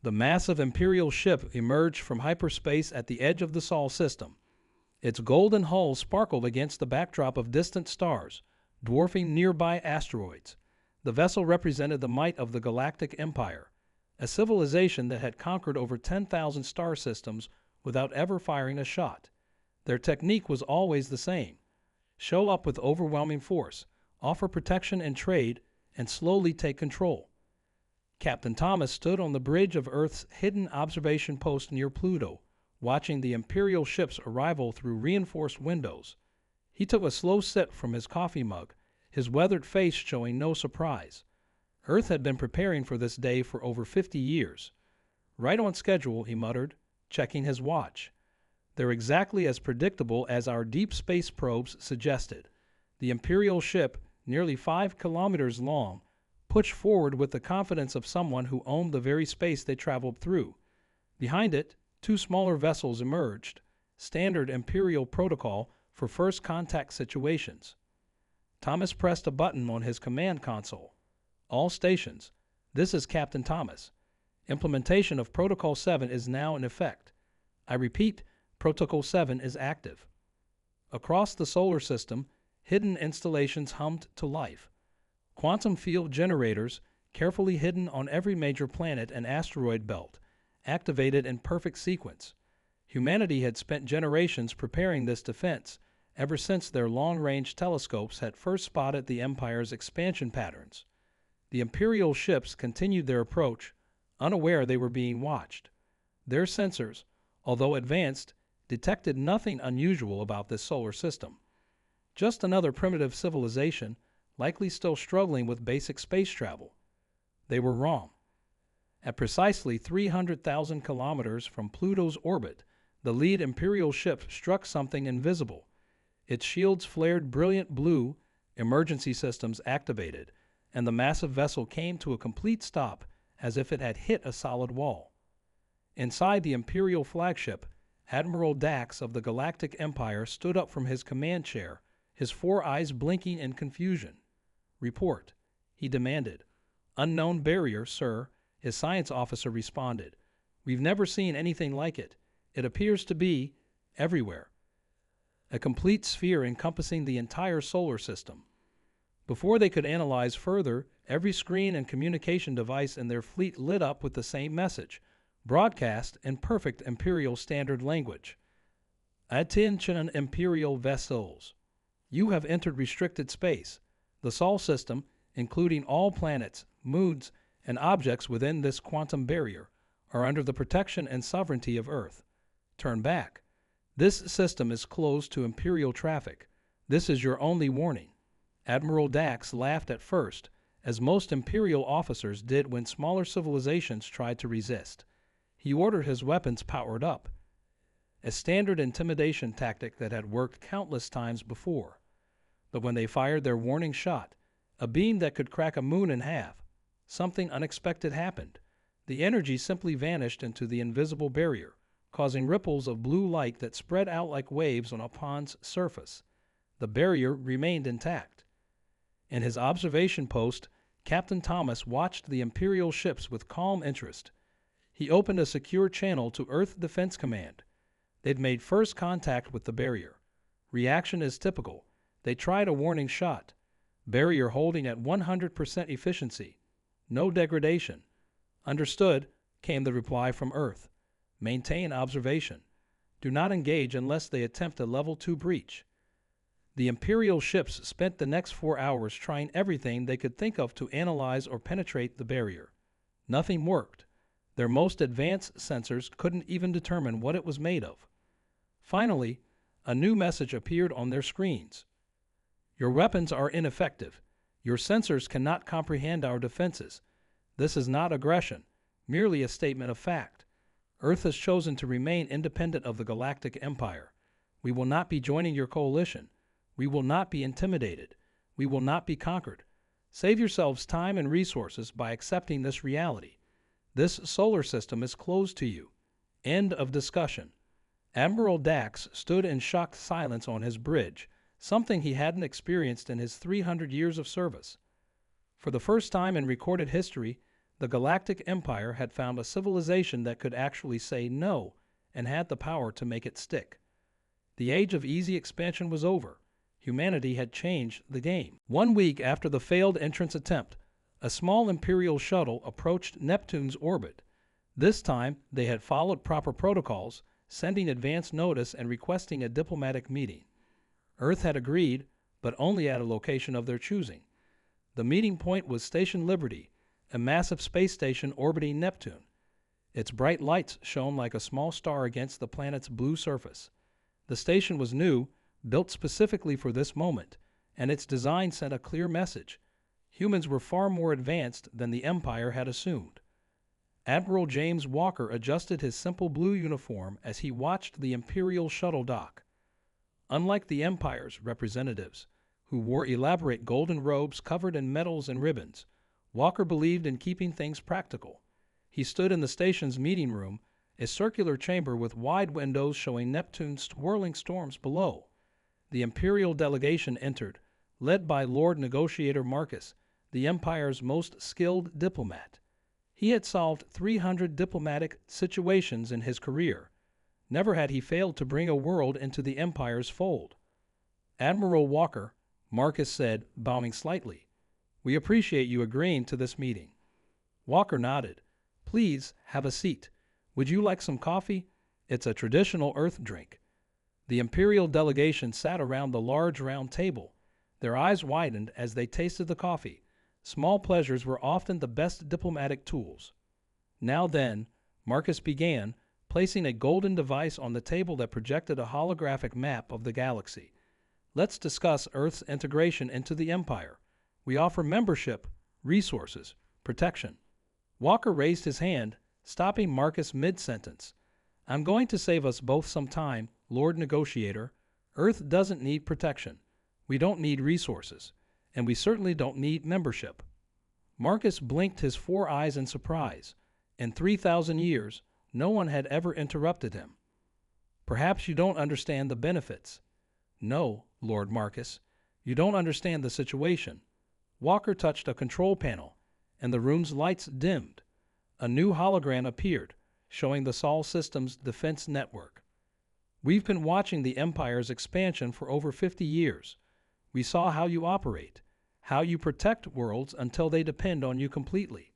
The massive Imperial ship emerged from hyperspace at the edge of the Sol system. Its golden hull sparkled against the backdrop of distant stars, dwarfing nearby asteroids. The vessel represented the might of the Galactic Empire, a civilization that had conquered over 10,000 star systems without ever firing a shot. Their technique was always the same: show up with overwhelming force, offer protection and trade, and slowly take control. Captain Thomas stood on the bridge of Earth's hidden observation post near Pluto, watching the Imperial ship's arrival through reinforced windows. He took a slow sip from his coffee mug, his weathered face showing no surprise. Earth had been preparing for this day for over 50 years. "Right on schedule," he muttered, checking his watch. "They're exactly as predictable as our deep space probes suggested." The Imperial ship, nearly 5 kilometers long, pushed forward with the confidence of someone who owned the very space they traveled through. Behind it, 2 smaller vessels emerged, standard Imperial protocol for first contact situations. Thomas pressed a button on his command console. "All stations, this is Captain Thomas. Implementation of Protocol 7 is now in effect. I repeat, Protocol 7 is active." Across the solar system, hidden installations hummed to life. Quantum field generators, carefully hidden on every major planet and asteroid belt, activated in perfect sequence. Humanity had spent generations preparing this defense, ever since their long-range telescopes had first spotted the Empire's expansion patterns. The Imperial ships continued their approach, unaware they were being watched. Their sensors, although advanced, detected nothing unusual about this solar system. Just another primitive civilization, likely still struggling with basic space travel. They were wrong. At precisely 300,000 kilometers from Pluto's orbit, the lead Imperial ship struck something invisible. Its shields flared brilliant blue, emergency systems activated, and the massive vessel came to a complete stop as if it had hit a solid wall. Inside the Imperial flagship, Admiral Dax of the Galactic Empire stood up from his command chair, his 4 eyes blinking in confusion. "Report," he demanded. "Unknown barrier, sir," his science officer responded. "We've never seen anything like it. It appears to be everywhere. A complete sphere encompassing the entire solar system." Before they could analyze further, every screen and communication device in their fleet lit up with the same message, broadcast in perfect Imperial Standard language. "Attention Imperial vessels. You have entered restricted space. The Sol system, including all planets, moons, and objects within this quantum barrier, are under the protection and sovereignty of Earth. Turn back. This system is closed to Imperial traffic. This is your only warning." Admiral Dax laughed at first, as most Imperial officers did when smaller civilizations tried to resist. He ordered his weapons powered up, a standard intimidation tactic that had worked countless times before. But when they fired their warning shot, a beam that could crack a moon in half, something unexpected happened. The energy simply vanished into the invisible barrier, causing ripples of blue light that spread out like waves on a pond's surface. The barrier remained intact. In his observation post, Captain Thomas watched the Imperial ships with calm interest. He opened a secure channel to Earth Defense Command. They'd made first contact with the barrier. Reaction is typical. They tried a warning shot. Barrier holding at 100% efficiency. No degradation. "Understood," came the reply from Earth. "Maintain observation. Do not engage unless they attempt a Level 2 breach." The Imperial ships spent the next 4 hours trying everything they could think of to analyze or penetrate the barrier. Nothing worked. Their most advanced sensors couldn't even determine what it was made of. Finally, a new message appeared on their screens. "Your weapons are ineffective. Your sensors cannot comprehend our defenses. This is not aggression, merely a statement of fact. Earth has chosen to remain independent of the Galactic Empire. We will not be joining your coalition. We will not be intimidated. We will not be conquered. Save yourselves time and resources by accepting this reality. This solar system is closed to you. End of discussion." Admiral Dax stood in shocked silence on his bridge, something he hadn't experienced in his 300 years of service. For the first time in recorded history, The Galactic Empire had found a civilization that could actually say no and had the power to make it stick. The age of easy expansion was over. Humanity had changed the game. 1 week after the failed entrance attempt, a small Imperial shuttle approached Neptune's orbit. This time, they had followed proper protocols, sending advance notice and requesting a diplomatic meeting. Earth had agreed, but only at a location of their choosing. The meeting point was Station Liberty, a massive space station orbiting Neptune. Its bright lights shone like a small star against the planet's blue surface. The station was new, built specifically for this moment, and its design sent a clear message. Humans were far more advanced than the Empire had assumed. Admiral James Walker adjusted his simple blue uniform as he watched the Imperial shuttle dock. Unlike the Empire's representatives, who wore elaborate golden robes covered in medals and ribbons, Walker believed in keeping things practical. He stood in the station's meeting room, a circular chamber with wide windows showing Neptune's swirling storms below. The Imperial delegation entered, led by Lord Negotiator Marcus, the Empire's most skilled diplomat. He had solved 300 diplomatic situations in his career. Never had he failed to bring a world into the Empire's fold. "Admiral Walker," Marcus said, bowing slightly, "we appreciate you agreeing to this meeting." Walker nodded. "Please have a seat. Would you like some coffee? It's a traditional Earth drink." The Imperial delegation sat around the large round table. Their eyes widened as they tasted the coffee. Small pleasures were often the best diplomatic tools. "Now then," Marcus began, placing a golden device on the table that projected a holographic map of the galaxy. "Let's discuss Earth's integration into the Empire. We offer membership, resources, protection." Walker raised his hand, stopping Marcus mid-sentence. "I'm going to save us both some time, Lord Negotiator. Earth doesn't need protection. We don't need resources. And we certainly don't need membership." Marcus blinked his 4 eyes in surprise. In 3,000 years, no one had ever interrupted him. "Perhaps you don't understand the benefits." "No, Lord Marcus, you don't understand the situation." Walker touched a control panel, and the room's lights dimmed. A new hologram appeared, showing the Sol System's defense network. "We've been watching the Empire's expansion for over 50 years. We saw how you operate, how you protect worlds until they depend on you completely."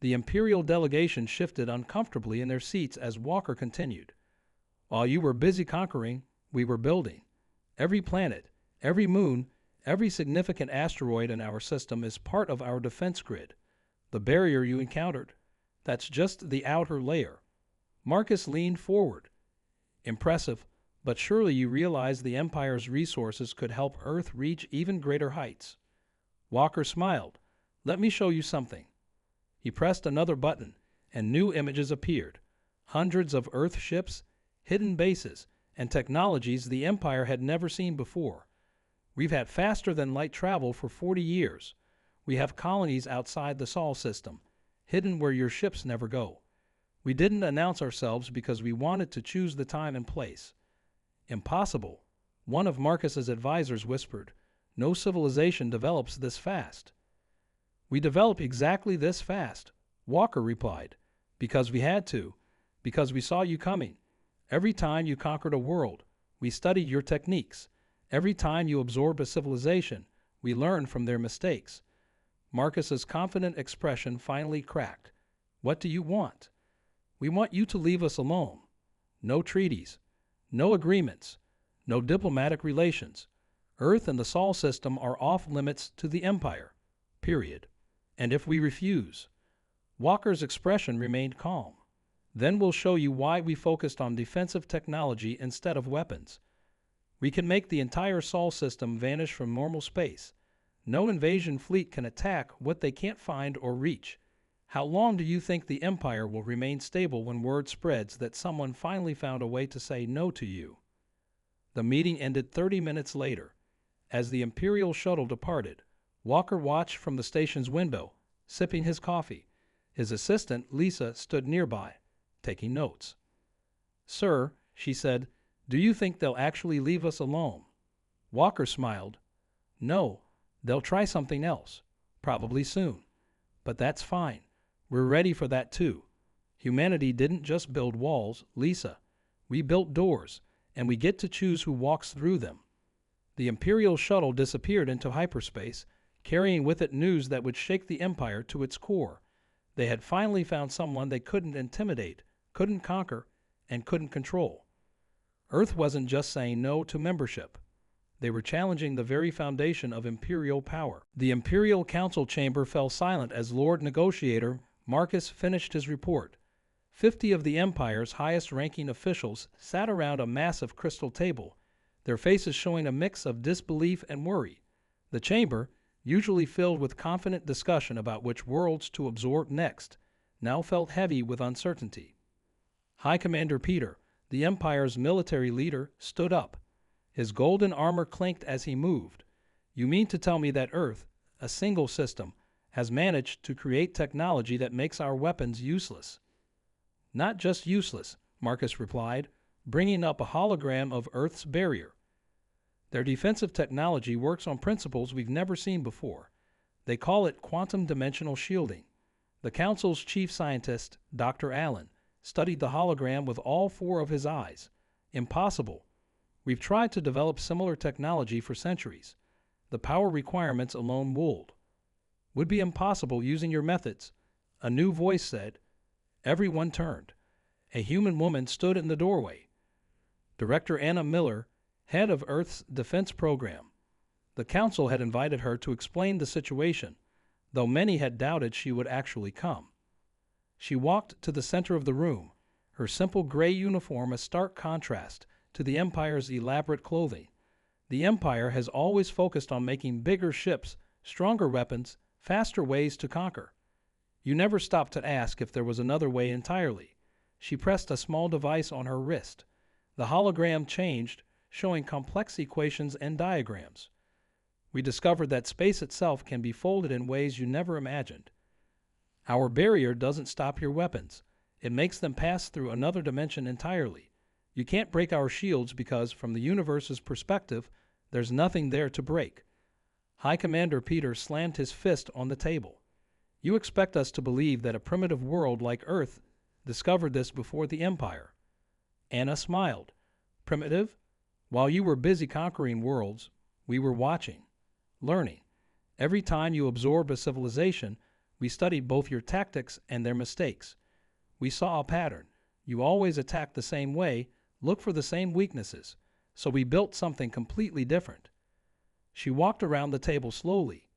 The Imperial delegation shifted uncomfortably in their seats as Walker continued. "While you were busy conquering, we were building. Every planet, every moon, every significant asteroid in our system is part of our defense grid. The barrier you encountered, that's just the outer layer." Marcus leaned forward. "Impressive, but surely you realize the Empire's resources could help Earth reach even greater heights." Walker smiled. "Let me show you something." He pressed another button, and new images appeared. Hundreds of Earth ships, hidden bases, and technologies the Empire had never seen before. "We've had faster-than-light travel for 40 years. We have colonies outside the Sol system, hidden where your ships never go. We didn't announce ourselves because we wanted to choose the time and place." "Impossible," one of Marcus's advisors whispered. "No civilization develops this fast." "We develop exactly this fast," Walker replied. "Because we had to. Because we saw you coming. Every time you conquered a world, we studied your techniques. Every time you absorbed a civilization, we learned from their mistakes." Marcus's confident expression finally cracked. "What do you want?" "We want you to leave us alone. No treaties. No agreements. No diplomatic relations. Earth and the Sol system are off limits to the Empire. Period. And if we refuse..." Walker's expression remained calm. "Then we'll show you why we focused on defensive technology instead of weapons. We can make the entire Sol system vanish from normal space. No invasion fleet can attack what they can't find or reach. How long do you think the Empire will remain stable when word spreads that someone finally found a way to say no to you?" The meeting ended 30 minutes later. As the Imperial shuttle departed, Walker watched from the station's window, sipping his coffee. His assistant, Lisa, stood nearby, taking notes. "Sir," she said, "do you think they'll actually leave us alone?" Walker smiled. "No, they'll try something else, probably soon. But that's fine. We're ready for that too. Humanity didn't just build walls, Lisa. We built doors, and we get to choose who walks through them. The Imperial shuttle disappeared into hyperspace, carrying with it news that would shake the Empire to its core. They had finally found someone they couldn't intimidate, couldn't conquer, and couldn't control. Earth wasn't just saying no to membership. They were challenging the very foundation of Imperial power. The Imperial Council chamber fell silent as Lord Negotiator Marcus finished his report. 50 of the Empire's highest-ranking officials sat around a massive crystal table, their faces showing a mix of disbelief and worry. The chamber, usually filled with confident discussion about which worlds to absorb next, now felt heavy with uncertainty. High Commander Peter, the Empire's military leader, stood up. His golden armor clinked as he moved. You mean to tell me that Earth, a single system, has managed to create technology that makes our weapons useless? Not just useless, Marcus replied, bringing up a hologram of Earth's barrier. Their defensive technology works on principles we've never seen before. They call it quantum dimensional shielding. The Council's chief scientist, Dr. Allen, studied the hologram with all 4 of his eyes. Impossible. We've tried to develop similar technology for centuries. The power requirements alone would be impossible using your methods. A new voice said. Everyone turned. A human woman stood in the doorway. Director Anna Miller, head of Earth's defense program. The Council had invited her to explain the situation, though many had doubted she would actually come. She walked to the center of the room, her simple gray uniform a stark contrast to the Empire's elaborate clothing. The Empire has always focused on making bigger ships, stronger weapons, faster ways to conquer. You never stopped to ask if there was another way entirely. She pressed a small device on her wrist. The hologram changed, showing complex equations and diagrams. We discovered that space itself can be folded in ways you never imagined. Our barrier doesn't stop your weapons. It makes them pass through another dimension entirely. You can't break our shields because, from the universe's perspective, there's nothing there to break. High Commander Peter slammed his fist on the table. You expect us to believe that a primitive world like Earth discovered this before the Empire? Anna smiled. Primitive? While you were busy conquering worlds, we were watching, learning. Every time you absorbed a civilization, we studied both your tactics and their mistakes. We saw a pattern. You always attack the same way, look for the same weaknesses. So we built something completely different. She walked around the table slowly.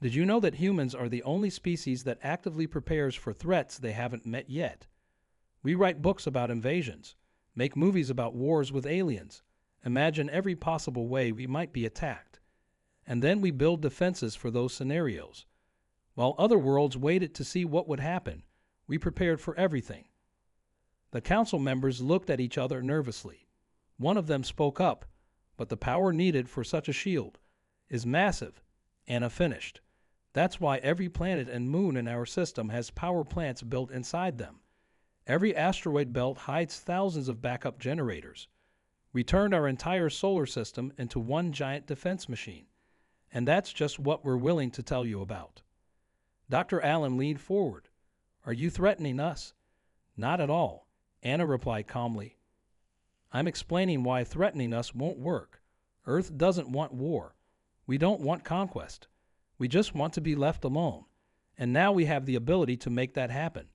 Did you know that humans are the only species that actively prepares for threats they haven't met yet? We write books about invasions, make movies about wars with aliens, imagine every possible way we might be attacked. And then we build defenses for those scenarios. While other worlds waited to see what would happen, we prepared for everything. The council members looked at each other nervously. One of them spoke up, but the power needed for such a shield is massive. Anna finished. That's why every planet and moon in our system has power plants built inside them. Every asteroid belt hides thousands of backup generators. We turned our entire solar system into one giant defense machine. And that's just what we're willing to tell you about. Dr. Allen leaned forward. Are you threatening us? Not at all, Anna replied calmly. I'm explaining why threatening us won't work. Earth doesn't want war. We don't want conquest. We just want to be left alone. And now we have the ability to make that happen.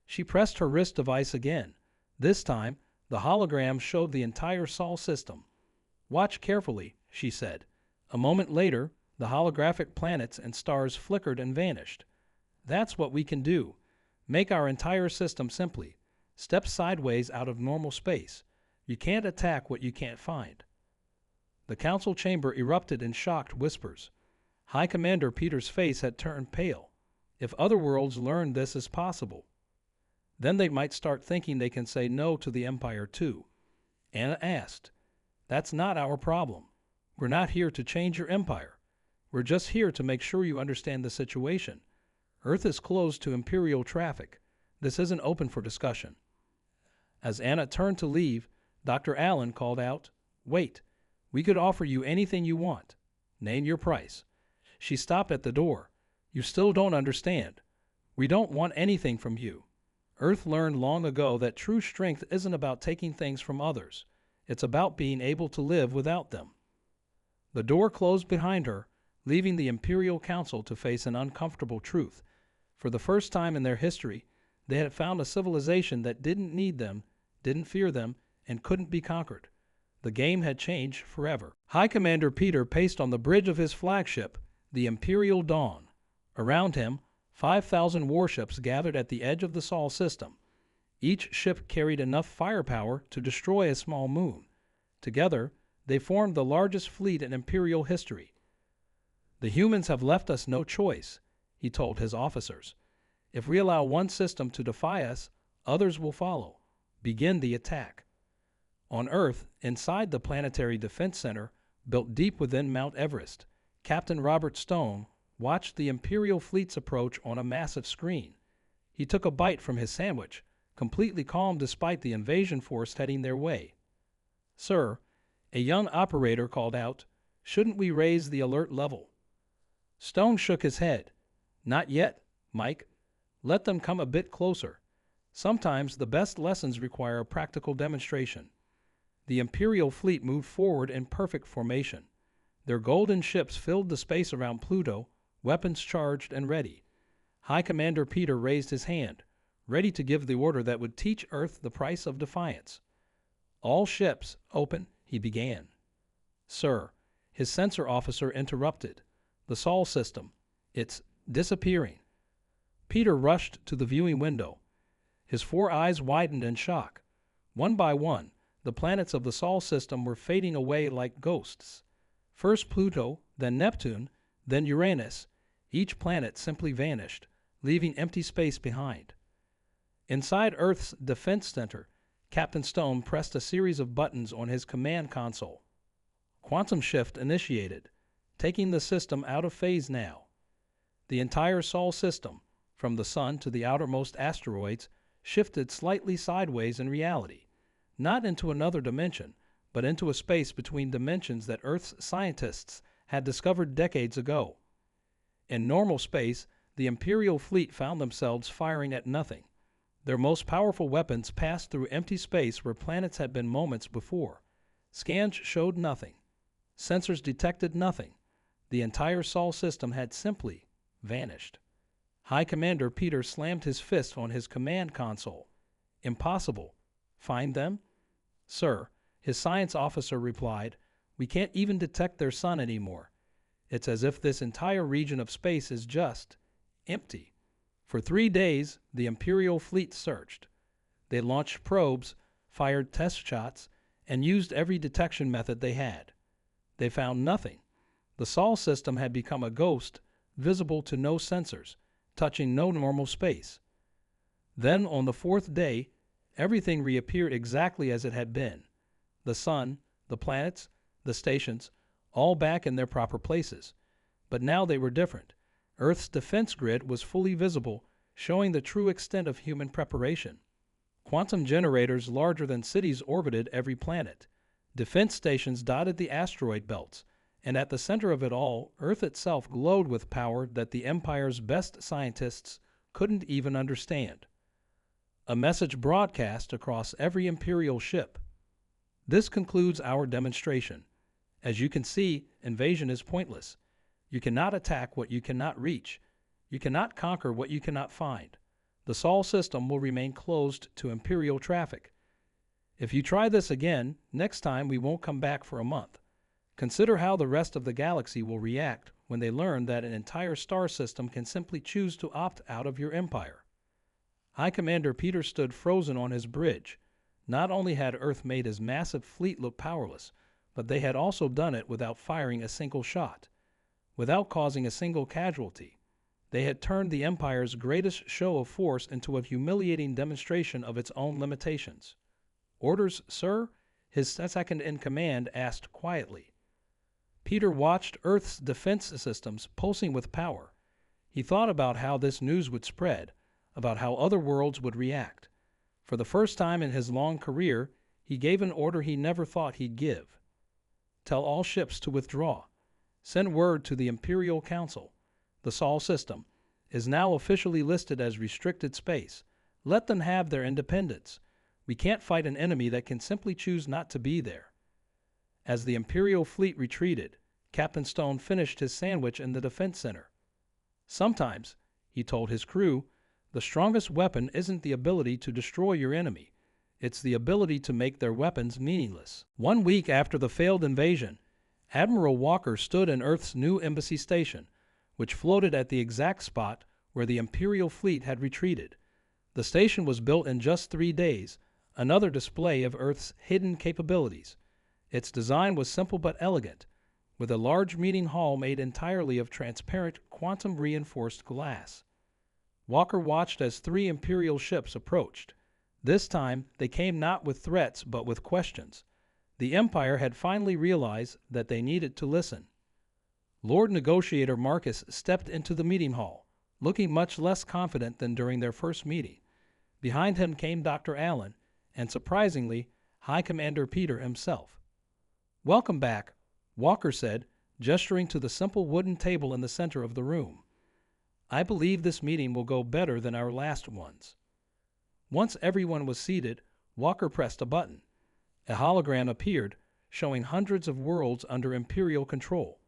She pressed her wrist device again. This time, the hologram showed the entire Sol system. Watch carefully, she said. A moment later, the holographic planets and stars flickered and vanished. That's what we can do. Make our entire system simply. Step sideways out of normal space. You can't attack what you can't find. The council chamber erupted in shocked whispers. High Commander Peter's face had turned pale. If other worlds learned this is possible, then they might start thinking they can say no to the Empire too. Anna asked, That's not our problem. We're not here to change your empire. We're just here to make sure you understand the situation. Earth is closed to Imperial traffic. This isn't open for discussion. As Anna turned to leave, Dr. Allen called out, Wait, we could offer you anything you want. Name your price. She stopped at the door. You still don't understand. We don't want anything from you. Earth learned long ago that true strength isn't about taking things from others. It's about being able to live without them. The door closed behind her, leaving the Imperial Council to face an uncomfortable truth. For the first time in their history, they had found a civilization that didn't need them, didn't fear them, and couldn't be conquered. The game had changed forever. High Commander Peter paced on the bridge of his flagship, the Imperial Dawn. Around him, 5,000 warships gathered at the edge of the Sol system. Each ship carried enough firepower to destroy a small moon. Together, they formed the largest fleet in Imperial history. The humans have left us no choice, he told his officers. If we allow one system to defy us, others will follow. Begin the attack. On Earth, inside the Planetary Defense Center, built deep within Mount Everest, Captain Robert Stone watched the Imperial fleet's approach on a massive screen. He took a bite from his sandwich, completely calm despite the invasion force heading their way. "Sir," a young operator called out, "shouldn't we raise the alert level?" Stone shook his head. "Not yet, Mike. Let them come a bit closer. Sometimes the best lessons require a practical demonstration." The Imperial fleet moved forward in perfect formation. Their golden ships filled the space around Pluto, weapons charged and ready. High Commander Peter raised his hand, ready to give the order that would teach Earth the price of defiance. "All ships, open," he began. "Sir," his sensor officer interrupted. "The Sol system. It's disappearing." Peter rushed to the viewing window. His 4 eyes widened in shock. One by one, the planets of the Sol system were fading away like ghosts. First Pluto, then Neptune, then Uranus. Each planet simply vanished, leaving empty space behind. Inside Earth's defense center, Captain Stone pressed a series of buttons on his command console. Quantum shift initiated, taking the system out of phase now. The entire Sol system, from the Sun to the outermost asteroids, shifted slightly sideways in reality, not into another dimension, but into a space between dimensions that Earth's scientists had discovered decades ago. In normal space, the Imperial fleet found themselves firing at nothing. Their most powerful weapons passed through empty space where planets had been moments before. Scans showed nothing. Sensors detected nothing. The entire Sol system had simply vanished. High Commander Peter slammed his fist on his command console. "Impossible. Find them?" "Sir," his science officer replied, "we can't even detect their sun anymore. It's as if this entire region of space is just empty." For 3 days, the Imperial fleet searched. They launched probes, fired test shots, and used every detection method they had. They found nothing. The Sol system had become a ghost, visible to no sensors, touching no normal space. Then, on the 4th day, everything reappeared exactly as it had been. The sun, the planets, the stations, all back in their proper places. But now they were different. Earth's defense grid was fully visible, showing the true extent of human preparation. Quantum generators larger than cities orbited every planet. Defense stations dotted the asteroid belts, and at the center of it all, Earth itself glowed with power that the Empire's best scientists couldn't even understand. A message broadcast across every Imperial ship. "This concludes our demonstration. As you can see, invasion is pointless. You cannot attack what you cannot reach. You cannot conquer what you cannot find. The Sol system will remain closed to Imperial traffic. If you try this again, next time we won't come back for a month. Consider how the rest of the galaxy will react when they learn that an entire star system can simply choose to opt out of your empire." High Commander Peter stood frozen on his bridge. Not only had Earth made his massive fleet look powerless, but they had also done it without firing a single shot, without causing a single casualty. They had turned the Empire's greatest show of force into a humiliating demonstration of its own limitations. "Orders, sir?" his second-in-command asked quietly. Peter watched Earth's defense systems pulsing with power. He thought about how this news would spread, about how other worlds would react. For the first time in his long career, he gave an order he never thought he'd give. "Tell all ships to withdraw. Send word to the Imperial Council, the Sol system, is now officially listed as restricted space. Let them have their independence. We can't fight an enemy that can simply choose not to be there." As the Imperial fleet retreated, Captain Stone finished his sandwich in the defense center. "Sometimes," he told his crew, "the strongest weapon isn't the ability to destroy your enemy. It's the ability to make their weapons meaningless." 1 week after the failed invasion, Admiral Walker stood in Earth's new embassy station, which floated at the exact spot where the Imperial fleet had retreated. The station was built in just 3 days, another display of Earth's hidden capabilities. Its design was simple but elegant, with a large meeting hall made entirely of transparent, quantum-reinforced glass. Walker watched as 3 Imperial ships approached. This time, they came not with threats but with questions. The Empire had finally realized that they needed to listen. Lord Negotiator Marcus stepped into the meeting hall, looking much less confident than during their first meeting. Behind him came Dr. Allen, and surprisingly, High Commander Peter himself. "Welcome back," Walker said, gesturing to the simple wooden table in the center of the room. "I believe this meeting will go better than our last ones." Once everyone was seated, Walker pressed a button. A hologram appeared, showing hundreds of worlds under Imperial control.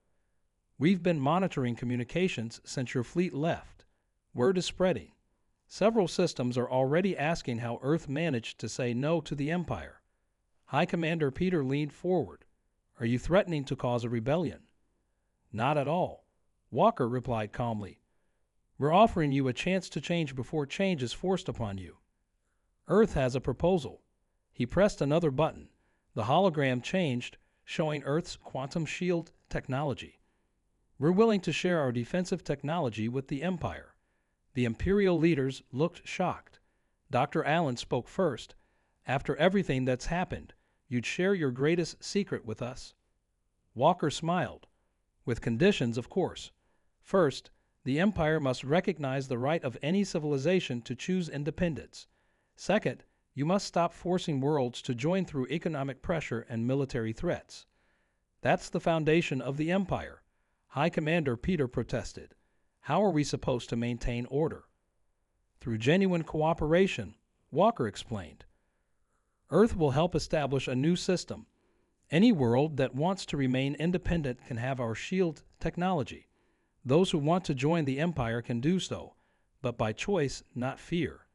"We've been monitoring communications since your fleet left. Word is spreading. Several systems are already asking how Earth managed to say no to the Empire." High Commander Peter leaned forward. "Are you threatening to cause a rebellion?" "Not at all," Walker replied calmly. "We're offering you a chance to change before change is forced upon you. Earth has a proposal." He pressed another button. The hologram changed, showing Earth's quantum shield technology. "We're willing to share our defensive technology with the Empire." The Imperial leaders looked shocked. Dr. Allen spoke first. "After everything that's happened, you'd share your greatest secret with us?" Walker smiled. "With conditions, of course. First, the Empire must recognize the right of any civilization to choose independence. Second, you must stop forcing worlds to join through economic pressure and military threats." "That's the foundation of the Empire," High Commander Peter protested. "How are we supposed to maintain order?" "Through genuine cooperation," Walker explained. "Earth will help establish a new system. Any world that wants to remain independent can have our shield technology. Those who want to join the Empire can do so, but by choice, not fear."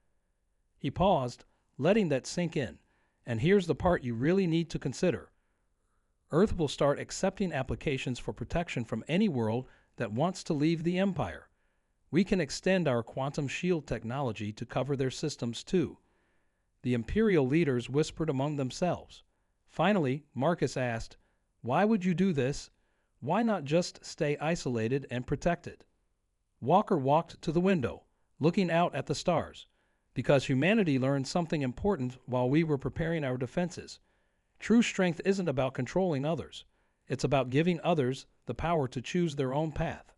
He paused, letting that sink in. "And here's the part you really need to consider. Earth will start accepting applications for protection from any world that wants to leave the Empire. We can extend our quantum shield technology to cover their systems too." The Imperial leaders whispered among themselves. Finally, Marcus asked, "Why would you do this? Why not just stay isolated and protected?" Walker walked to the window, looking out at the stars. "Because humanity learned something important while we were preparing our defenses. True strength isn't about controlling others. It's about giving others the power to choose their own path."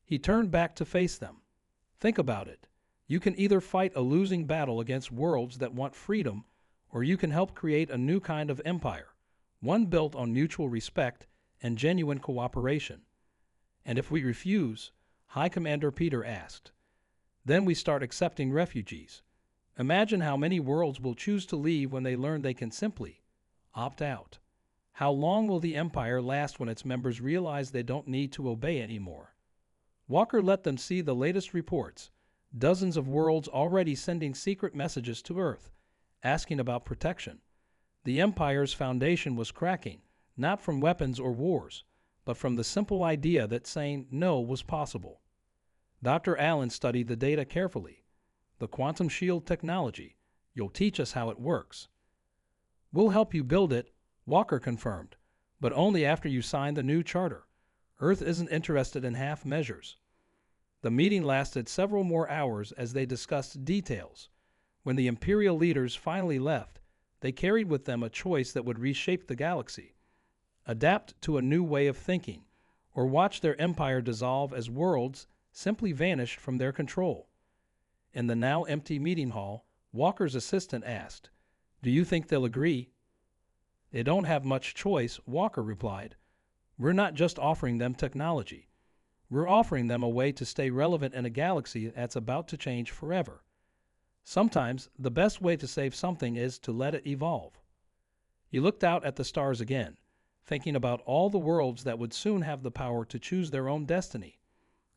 He turned back to face them. "Think about it. You can either fight a losing battle against worlds that want freedom, or you can help create a new kind of empire, one built on mutual respect and genuine cooperation." "And if we refuse?" High Commander Peter asked. "Then we start accepting refugees. Imagine how many worlds will choose to leave when they learn they can simply opt out. How long will the Empire last when its members realize they don't need to obey anymore?" Walker let them see the latest reports. Dozens of worlds already sending secret messages to Earth, asking about protection. The Empire's foundation was cracking, not from weapons or wars, but from the simple idea that saying no was possible. Dr. Allen studied the data carefully. "The quantum shield technology. You'll teach us how it works." "We'll help you build it," Walker confirmed, "but only after you sign the new charter. Earth isn't interested in half measures." The meeting lasted several more hours as they discussed details. When the Imperial leaders finally left, they carried with them a choice that would reshape the galaxy: adapt to a new way of thinking, or watch their empire dissolve as worlds simply vanished from their control. In the now empty meeting hall, Walker's assistant asked, "Do you think they'll agree?" "They don't have much choice," Walker replied. "We're not just offering them technology. We're offering them a way to stay relevant in a galaxy that's about to change forever. Sometimes the best way to save something is to let it evolve. He looked out at the stars again, thinking about all the worlds that would soon have the power to choose their own destiny.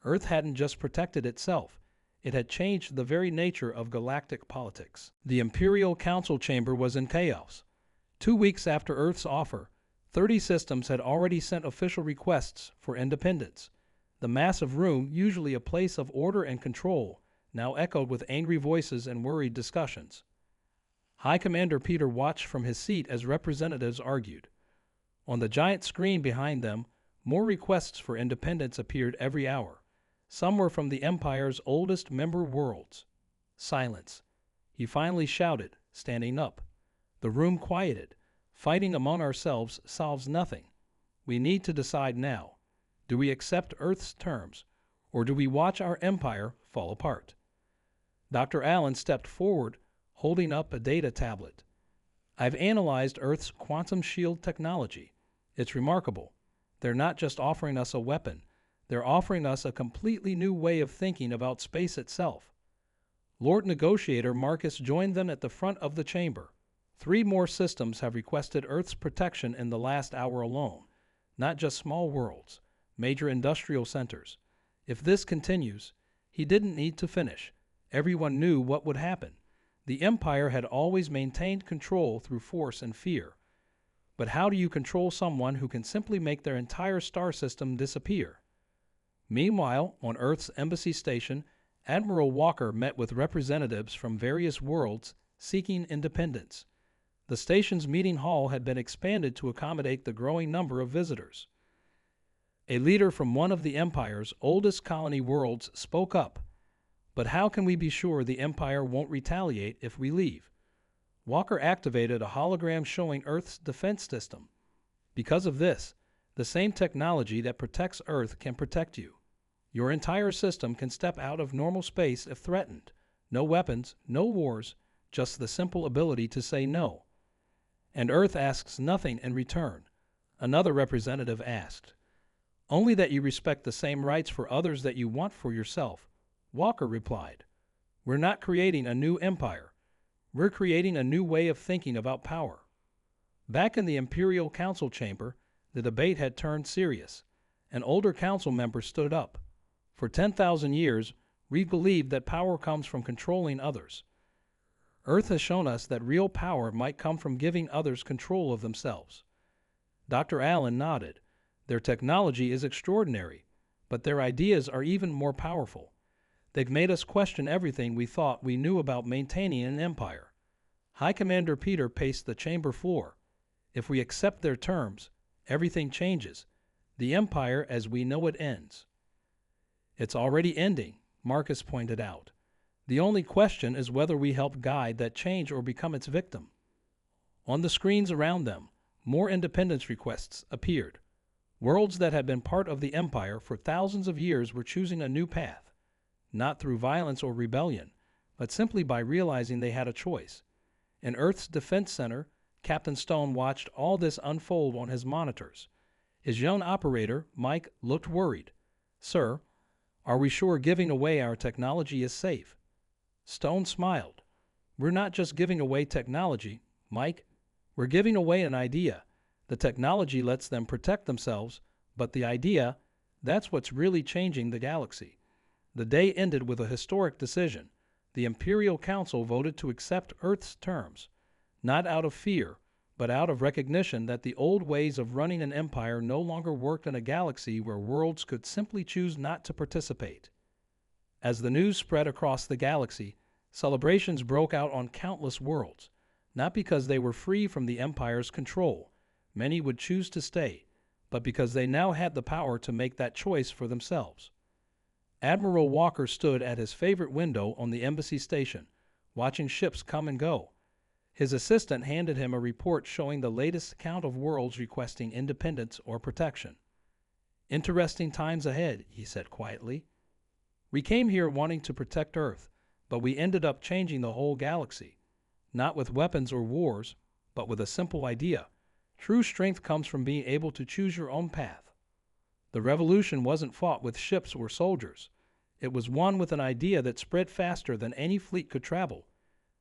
Earth hadn't just protected itself, it had changed the very nature of galactic politics. The Imperial Council chamber was in chaos. 2 weeks after Earth's offer, 30 systems had already sent official requests for independence. The massive room, usually a place of order and control, now echoed with angry voices and worried discussions. High Commander Peter watched from his seat as representatives argued. On the giant screen behind them, more requests for independence appeared every hour. Some were from the Empire's oldest member worlds. Silence. He finally shouted, standing up. The room quieted. Fighting among ourselves solves nothing. We need to decide now. Do we accept Earth's terms, or do we watch our empire fall apart? Dr. Allen stepped forward, holding up a data tablet. I've analyzed Earth's quantum shield technology. It's remarkable. They're not just offering us a weapon. They're offering us a completely new way of thinking about space itself. Lord Negotiator Marcus joined them at the front of the chamber. 3 more systems have requested Earth's protection in the last hour alone. Not just small worlds, major industrial centers. If this continues, he didn't need to finish. Everyone knew what would happen. The Empire had always maintained control through force and fear. But how do you control someone who can simply make their entire star system disappear? Meanwhile, on Earth's embassy station, Admiral Walker met with representatives from various worlds seeking independence. The station's meeting hall had been expanded to accommodate the growing number of visitors. A leader from one of the Empire's oldest colony worlds spoke up. But how can we be sure the Empire won't retaliate if we leave? Walker activated a hologram showing Earth's defense system. Because of this, the same technology that protects Earth can protect you. Your entire system can step out of normal space if threatened. No weapons, no wars, just the simple ability to say no. And Earth asks nothing in return. Another representative asked. Only that you respect the same rights for others that you want for yourself. Walker replied. We're not creating a new empire. We're creating a new way of thinking about power. Back in the Imperial Council chamber, the debate had turned serious. An older council member stood up. For 10,000 years, we believed that power comes from controlling others. Earth has shown us that real power might come from giving others control of themselves. Dr. Allen nodded. Their technology is extraordinary, but their ideas are even more powerful. They've made us question everything we thought we knew about maintaining an empire. High Commander Peter paced the chamber floor. If we accept their terms, everything changes. The empire as we know it ends. It's already ending, Marcus pointed out. The only question is whether we help guide that change or become its victim. On the screens around them, more independence requests appeared. Worlds that had been part of the empire for thousands of years were choosing a new path, not through violence or rebellion, but simply by realizing they had a choice. In Earth's Defense Center, Captain Stone watched all this unfold on his monitors. His young operator, Mike, looked worried. Sir, are we sure giving away our technology is safe? Stone smiled. We're not just giving away technology, Mike. We're giving away an idea. The technology lets them protect themselves, but the idea, that's what's really changing the galaxy. The day ended with a historic decision. The Imperial Council voted to accept Earth's terms, not out of fear, but out of recognition that the old ways of running an empire no longer worked in a galaxy where worlds could simply choose not to participate. As the news spread across the galaxy, celebrations broke out on countless worlds, not because they were free from the Empire's control. Many would choose to stay, but because they now had the power to make that choice for themselves. Admiral Walker stood at his favorite window on the embassy station, watching ships come and go. His assistant handed him a report showing the latest count of worlds requesting independence or protection. Interesting times ahead, he said quietly. We came here wanting to protect Earth, but we ended up changing the whole galaxy. Not with weapons or wars, but with a simple idea. True strength comes from being able to choose your own path. The revolution wasn't fought with ships or soldiers. It was won with an idea that spread faster than any fleet could travel.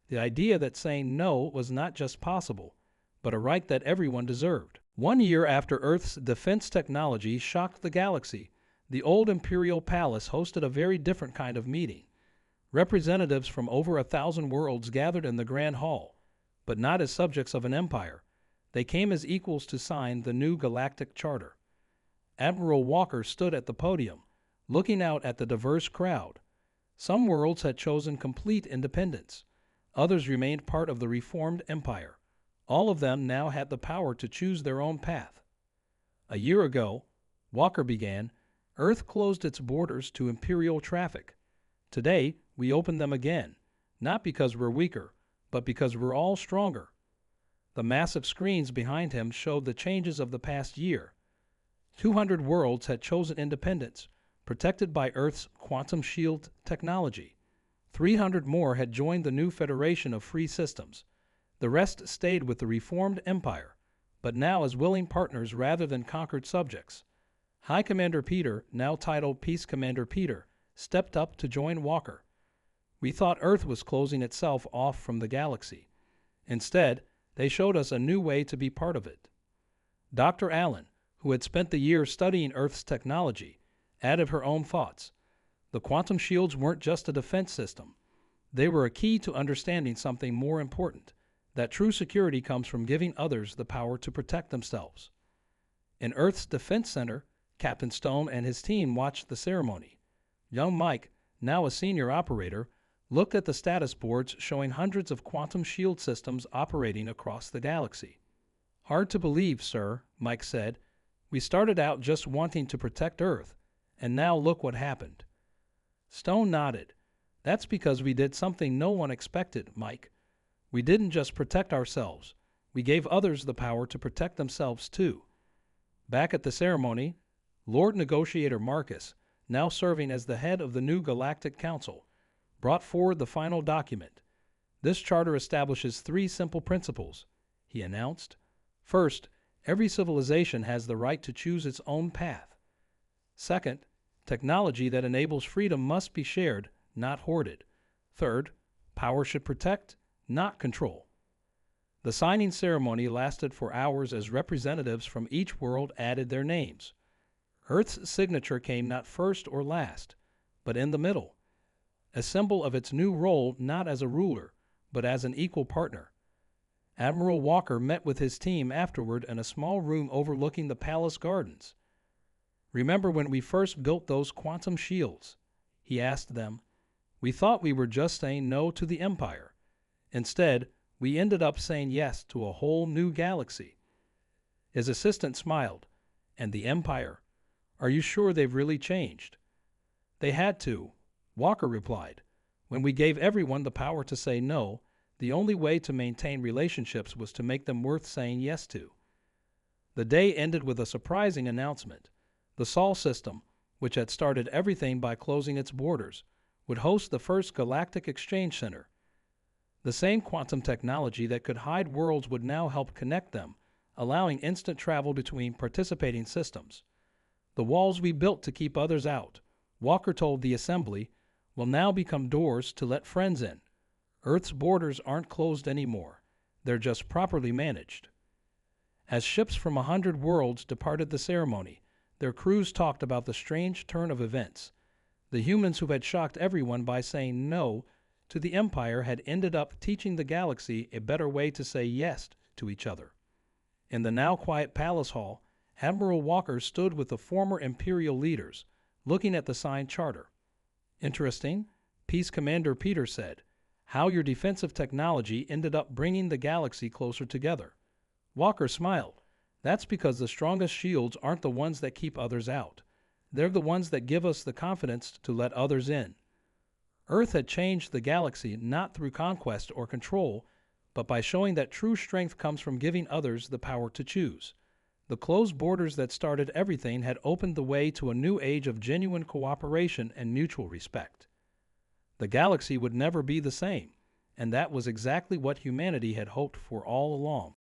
The idea that saying no was not just possible, but a right that everyone deserved. 1 year after Earth's defense technology shocked the galaxy, the old Imperial Palace hosted a very different kind of meeting. Representatives from over 1,000 worlds gathered in the Grand Hall, but not as subjects of an empire. They came as equals to sign the new Galactic Charter. Admiral Walker stood at the podium, looking out at the diverse crowd. Some worlds had chosen complete independence. Others remained part of the reformed empire. All of them now had the power to choose their own path. A year ago, Walker began, Earth closed its borders to imperial traffic. Today, we open them again, not because we're weaker, but because we're all stronger. The massive screens behind him showed the changes of the past year. 200 worlds had chosen independence, protected by Earth's quantum shield technology. 300 more had joined the new Federation of Free Systems. The rest stayed with the reformed empire, but now as willing partners rather than conquered subjects. High Commander Peter, now titled Peace Commander Peter, stepped up to join Walker. We thought Earth was closing itself off from the galaxy. Instead, they showed us a new way to be part of it. Dr. Allen, who had spent the year studying Earth's technology, added her own thoughts. The quantum shields weren't just a defense system. They were a key to understanding something more important, that true security comes from giving others the power to protect themselves. In Earth's Defense Center, Captain Stone and his team watched the ceremony. Young Mike, now a senior operator, looked at the status boards showing hundreds of quantum shield systems operating across the galaxy. "Hard to believe, sir," Mike said. "We started out just wanting to protect Earth, and now look what happened." Stone nodded. "That's because we did something no one expected, Mike. We didn't just protect ourselves. We gave others the power to protect themselves too." Back at the ceremony, Lord Negotiator Marcus, now serving as the head of the new Galactic Council, brought forward the final document. "This charter establishes 3 simple principles," he announced. "First, every civilization has the right to choose its own path. Second, technology that enables freedom must be shared, not hoarded. Third, power should protect, not control." The signing ceremony lasted for hours as representatives from each world added their names. Earth's signature came not first or last, but in the middle, a symbol of its new role not as a ruler, but as an equal partner. Admiral Walker met with his team afterward in a small room overlooking the palace gardens. "Remember when we first built those quantum shields?" he asked them. "We thought we were just saying no to the Empire. Instead, we ended up saying yes to a whole new galaxy." His assistant smiled. "And the Empire? Are you sure they've really changed?" "They had to," Walker replied. "When we gave everyone the power to say no, the only way to maintain relationships was to make them worth saying yes to." The day ended with a surprising announcement. The Sol system, which had started everything by closing its borders, would host the first Galactic Exchange Center. The same quantum technology that could hide worlds would now help connect them, allowing instant travel between participating systems. "The walls we built to keep others out," Walker told the assembly, "will now become doors to let friends in. Earth's borders aren't closed anymore. They're just properly managed." As ships from 100 worlds departed the ceremony, their crews talked about the strange turn of events. The humans who had shocked everyone by saying no to the Empire had ended up teaching the galaxy a better way to say yes to each other. In the now quiet palace hall, Admiral Walker stood with the former Imperial leaders, looking at the signed charter. "Interesting," Peace Commander Peter said, "how your defensive technology ended up bringing the galaxy closer together." Walker smiled. "That's because the strongest shields aren't the ones that keep others out. They're the ones that give us the confidence to let others in." Earth had changed the galaxy not through conquest or control, but by showing that true strength comes from giving others the power to choose. The closed borders that started everything had opened the way to a new age of genuine cooperation and mutual respect. The galaxy would never be the same, and that was exactly what humanity had hoped for all along.